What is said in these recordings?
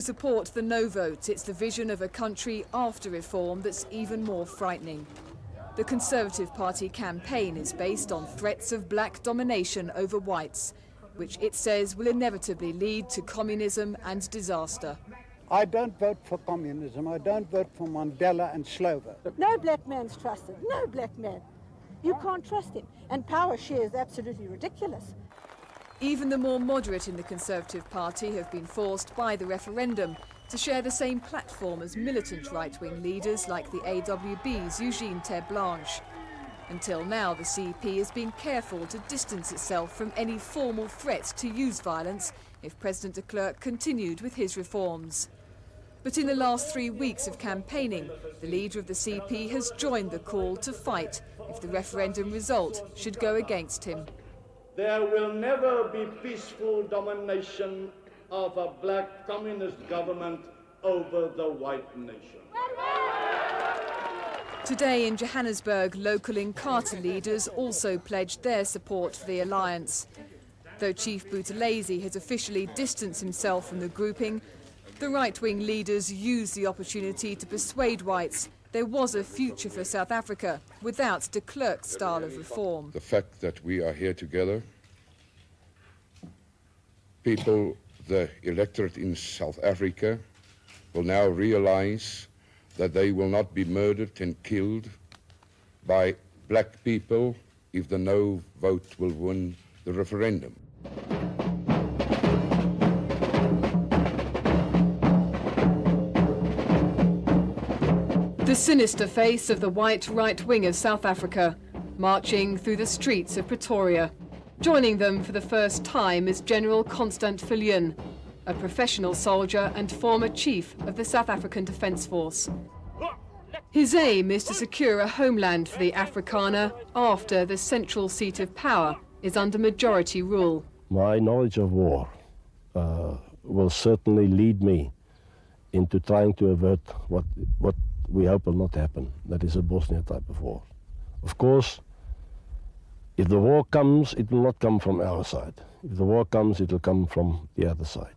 Support the no vote. It's the vision of a country after reform that's even more frightening. The Conservative Party campaign is based on threats of black domination over whites, which it says will inevitably lead to communism and disaster. I don't vote for communism. I don't vote for Mandela and Slovo. No black man's trusted. No black man. You can't trust him. And power share is absolutely ridiculous. Even the more moderate in the Conservative Party have been forced by the referendum to share the same platform as militant right-wing leaders like the AWB's Eugene Terre-Blanche. Until now, the CP has been careful to distance itself from any formal threat to use violence if President de Klerk continued with his reforms. But in the last 3 weeks of campaigning, the leader of the CP has joined the call to fight if the referendum result should go against him. There will never be peaceful domination of a black communist government over the white nation. Today in Johannesburg, local Inkatha leaders also pledged their support for the alliance. Though Chief Buthelezi has officially distanced himself from the grouping, the right-wing leaders used the opportunity to persuade whites there was a future for South Africa without de Klerk's style of reform. The fact that we are here together, people, the electorate in South Africa, will now realize that they will not be murdered and killed by black people if the no vote will win the referendum. The sinister face of the white right wing of South Africa, marching through the streets of Pretoria. Joining them for the first time is General Constant Viljoen, a professional soldier and former chief of the South African Defence Force. His aim is to secure a homeland for the Afrikaner after the central seat of power is under majority rule. My knowledge of war will certainly lead me into trying to avert what we hope will not happen. That is a Bosnia type of war. Of course, if the war comes, it will not come from our side. If the war comes, it will come from the other side.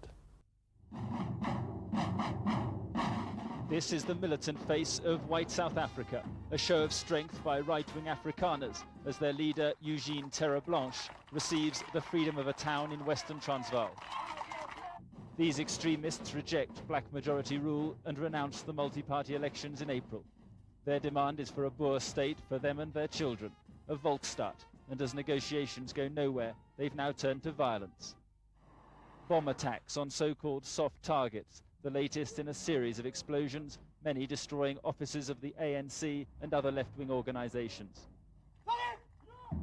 This is the militant face of white South Africa, a show of strength by right-wing Afrikaners as their leader Eugene Terre-Blanche receives the freedom of a town in Western Transvaal. These extremists reject black majority rule and renounce the multi-party elections in April. Their demand is for a Boer state for them and their children, a Volksstaat, and as negotiations go nowhere, they've now turned to violence. Bomb attacks on so-called soft targets, the latest in a series of explosions, many destroying offices of the ANC and other left-wing organizations.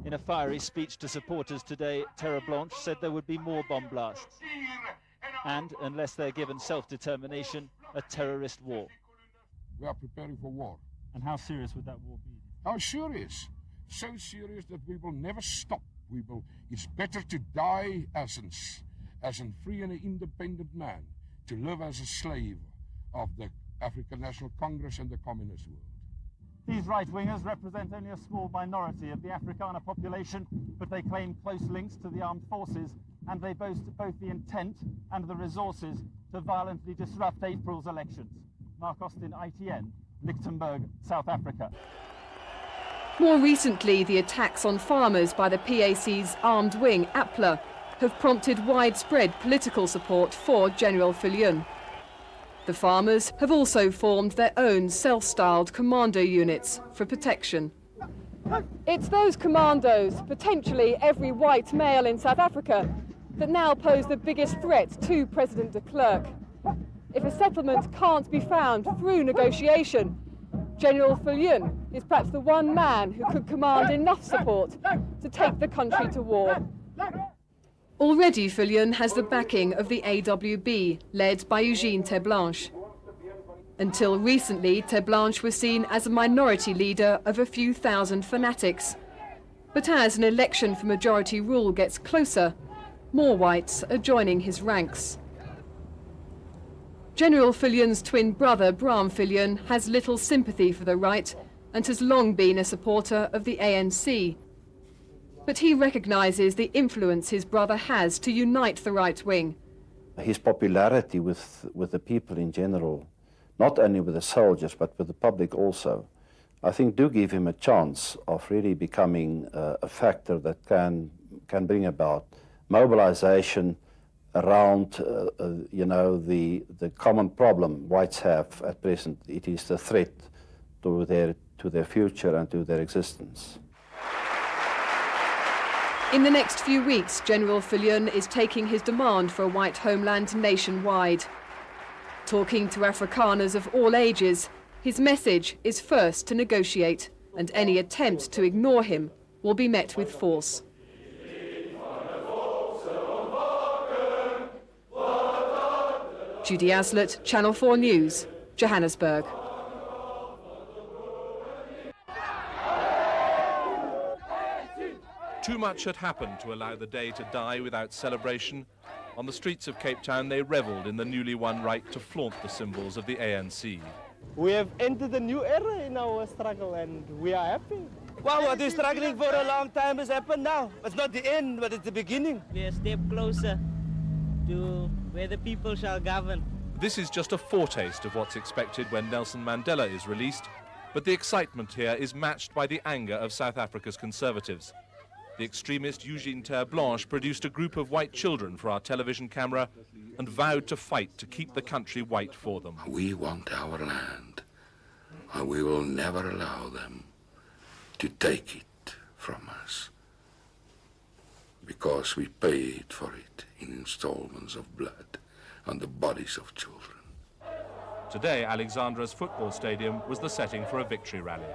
In a fiery speech to supporters today, Terre-Blanche said there would be more bomb blasts. And, unless they're given self-determination, a terrorist war. We are preparing for war. And how serious would that war be? How serious? So serious that we will never stop. It's better to die as a free and independent man, to live as a slave of the African National Congress and the communist world. These right-wingers represent only a small minority of the Afrikaner population, but they claim close links to the armed forces, and they boast both the intent and the resources to violently disrupt April's elections. Mark Austin, ITN, Lichtenburg, South Africa. More recently, the attacks on farmers by the PAC's armed wing, APLA, have prompted widespread political support for General Viljoen. The farmers have also formed their own self-styled commando units for protection. It's those commandos, potentially every white male in South Africa, that now pose the biggest threat to President de Klerk. If a settlement can't be found through negotiation, General Viljoen is perhaps the one man who could command enough support to take the country to war. Already Viljoen has the backing of the AWB, led by Eugene Terre-Blanche. Until recently, Terre-Blanche was seen as a minority leader of a few thousand fanatics. But as an election for majority rule gets closer, more whites are joining his ranks. General Viljoen's twin brother, Bram Viljoen, has little sympathy for the right and has long been a supporter of the ANC. But he recognises the influence his brother has to unite the right wing. His popularity with the people in general, not only with the soldiers, but with the public also, I think do give him a chance of really becoming a factor that can bring about mobilization around, you know, the common problem whites have at present. It is the threat to their future and to their existence. In the next few weeks, General Viljoen is taking his demand for a white homeland nationwide. Talking to Afrikaners of all ages, his message is first to negotiate, and any attempt to ignore him will be met with force. Judy Aslett, Channel 4 News, Johannesburg. Too much had happened to allow the day to die without celebration. On the streets of Cape Town, they revelled in the newly won right to flaunt the symbols of the ANC. We have entered a new era in our struggle and we are happy. Wow, what we're struggling for a long time has happened now. It's not the end, but it's the beginning. We're a step closer to where the people shall govern. This is just a foretaste of what's expected when Nelson Mandela is released, but the excitement here is matched by the anger of South Africa's conservatives. The extremist Eugene Terre-Blanche produced a group of white children for our television camera and vowed to fight to keep the country white for them. We want our land, and we will never allow them to take it from us, because we paid for it in installments of blood on the bodies of children. Today, Alexandra's football stadium was the setting for a victory rally.